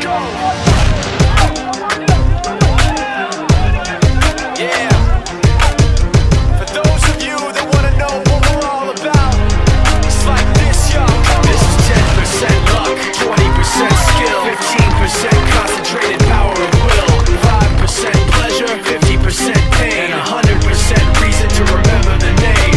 go. Yeah. For those of you that wanna know what we're all about, it's like this, y'all. This is 10% luck, 20% skill, 15% concentrated power of will, 5% pleasure, 50% pain, and 100% reason to remember the name.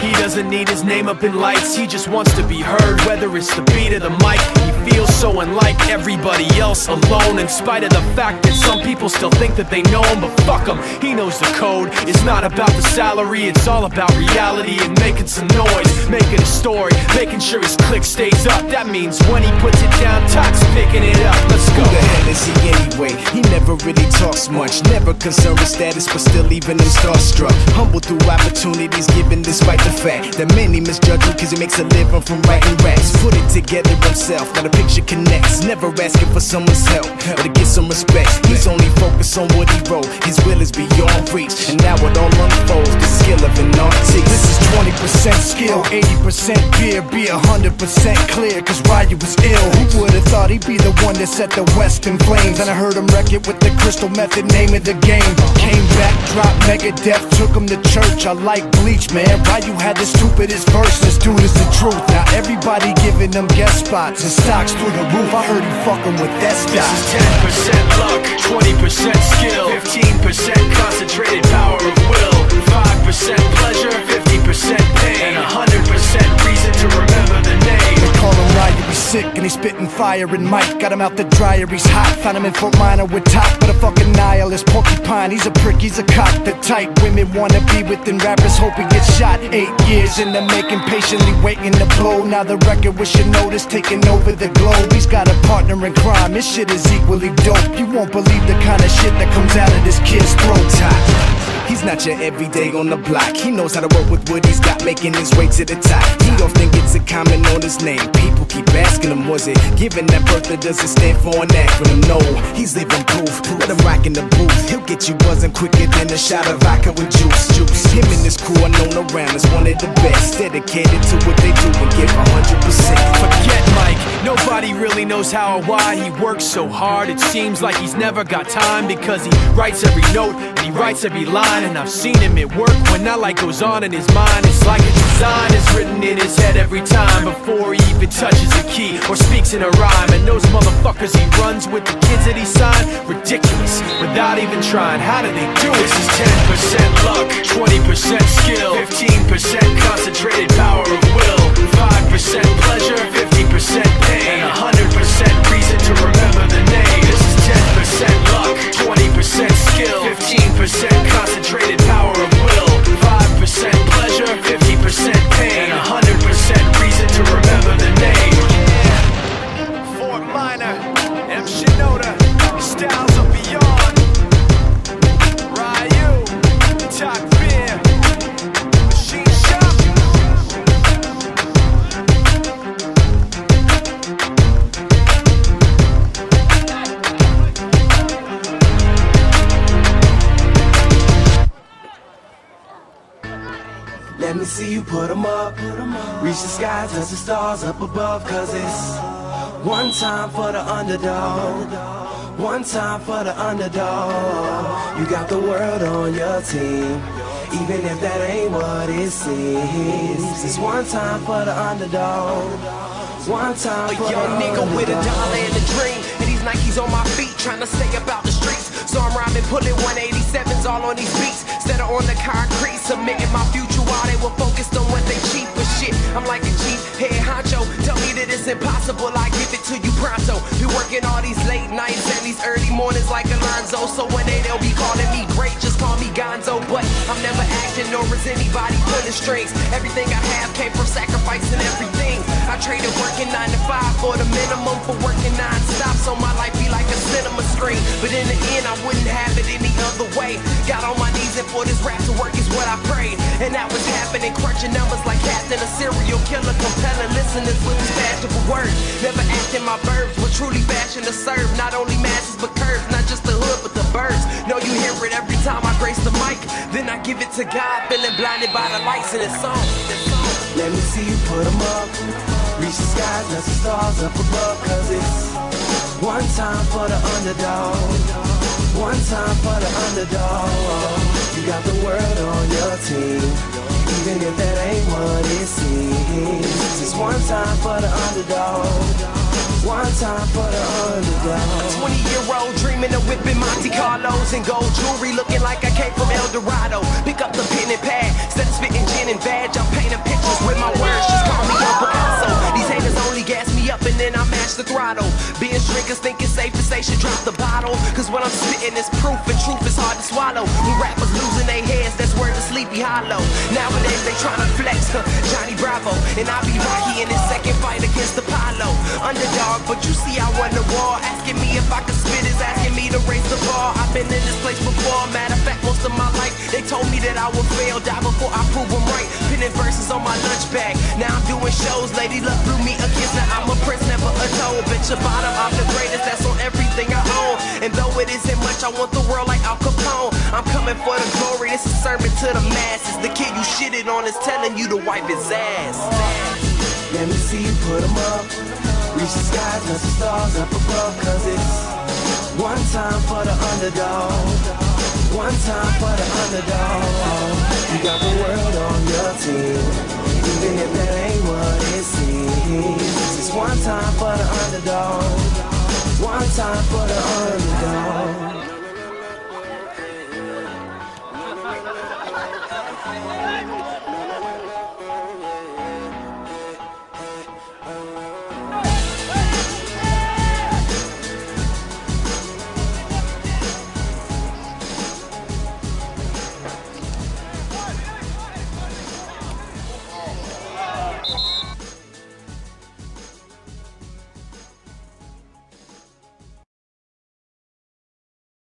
He doesn't need his name up in lights, he just wants to be heard, whether it's the beat or the mic. He feels so unlike everybody else, alone, in spite of the fact that some people still think that they know him. But fuck him, he knows the code. It's not about the salary, it's all about reality and making some noise, making a story, making sure his click stays up. That means when he puts it down, Tox picking it up. Let's go. Who the hell is he anyway? He never really talks much, never concerned with status, but still leaving him starstruck. Humble through opportunities given despite the fact that many misjudge him cause he makes a living from writing raps. Put it together himself, now the picture connects, never asking for someone's help or to get some respect. He's only focused on what he wrote, his will is beyond reach, and now it all unfolds, the skill of an artist. This is 20% skill, 80% beer, be 100% clear, cause Ryu was ill. Who would've thought he'd be the one that set the West in flames? And I heard him wreck it with the crystal method, name of the game. Came back, dropped Megadeth, took him to church. I like Bleach, man. Ryu had the stupidest verse, this dude is the truth. Now everybody giving them guest spots and stocks through the roof. I heard he fucking with that stock. This is 10% luck, 20% skill, 15% concentrated power of will, 5% pleasure, 50% pain, and 100% reason to remember the name. They call him Ryu, he's sick and he's spitting fire. And Mike got him out the dryer, he's hot. Found him in Fort Minor with top, but a fucking nihilist porcupine. He's a prick, he's a cock. The type women wanna be within rappers, hope he gets shot. 8 years in the making, patiently waiting to blow. Now the record with your notice taking over the globe. He's got a partner in crime, his shit is equally dope. You won't believe the kind of shit that comes out of this kid's throat. He's not your everyday on the block. He knows how to work with what he's got, making his way to the top. He often gets a comment on his name. People keep asking him, was it given that birth that doesn't stand for an acronym? No, he's living proof. Let him rock in the booth. He'll get you buzzing quicker than a shot of vodka with juice. Him and his crew are known around as one of the best, dedicated to what they do and give 100%. Forget Mike, nobody really knows how or why he works so hard. It seems like he's never got time, because he writes every note and he writes every line. And I've seen him at work when that light goes on in his mind. It's like a design is written in his head every time before he even touches a key or speaks in a rhyme. And those motherfuckers he runs with, the kids that he signed, ridiculous, without even trying. How do they do it? This is 10% luck, 20% skill, 15% concentrated power of will, 5% pleasure, 50% pain, and 100% reason to remember the name. This is 10% luck, 20% skill, 15% concentrated power of will, 5% pleasure, 50% pain, and 100% reason to remember the name. Yeah. Fort Minor, M. Shinoda, styles are beyond. Ryu, Talk Beer, Machine Shop. Let me see you put 'em up. Reach the sky, touch the stars up above. Cause it's one time for the underdog, one time for the underdog. You got the world on your team, even if that ain't what it seems. It's one time for the underdog, one time for the underdog. A young nigga with a dollar and a dream, and these Nikes on my feet, trying to stay about the streets. So I'm rhyming, pulling 187s all on these beats, instead of on the concrete, submitting my future while they were focused on what they cheap. But shit, I'm like a chief head honcho, tell me that it's impossible, I give it to you pronto. Been working all these late nights and these early mornings like Alonzo, so one day they'll be calling me great, just call me Gonzo. But I'm never acting, nor is anybody pulling strings. Everything I have came from sacrificing everything. I traded working 9 to 5 for the minimum, for working non-stop, so my life be like a cinema screen. But in the end I wouldn't have it any other way. Got on my knees and for this rap to work is what I prayed, and that was happening, crunching numbers like Captain, a serial killer, compelling listeners with his fashionable words. Never acting my verbs, but truly fashion to serve not only masses but curves, not just the hood but the birds. Know you hear it every time I grace the mic, then I give it to God, feeling blinded by the lights in this song. Let me see you put 'em up, reach the skies, touch the stars up above. Cause it's One time for the underdog. One time for the underdog. You got the world on your team, even if that ain't what it seems. It's one time for the underdog. One time for the underdog. 20-year-old dreaming of whipping Monte Carlos and gold jewelry, looking like I came from El Dorado. Pick up the pen and pad, instead of spitting gin and vag, I'm painting pictures with my words. Just call me El Picasso. These haters only gas me up and then I mash the throttle. Binge drinkers think it's safe to say should drop the bottle, cause what I'm spitting is proof and truth is hard to swallow. When rappers losing their heads, that's word to Sleepy Hollow. Nowadays they tryna flex, Johnny Bravo, and I be Rocky in his second fight against Apollo. Underdog, but you see I won the war. Asking me if I could spit is asking me to raise the bar. I've been in this place before, matter of fact most of my life they told me that I would fail, die before I prove them right. Pinning verses on my lunch bag, now I'm doing shows. Lady Luck blew me a kiss, now I'm a prince, never a toad. Bitch a bottom, I'm the greatest, that's on everything I own. And though it isn't much, I want the world like Al Capone. I'm coming for the glory, it's a sermon to the masses. The kid you shitted on is telling you to wipe his ass. Let me see you put 'em up. Reach the sky, touch the stars up above, cause it's one time for the underdog. One time for the underdog. You got the world on your team, even if that ain't what it seems. It's one time for the underdog. One time for the underdog.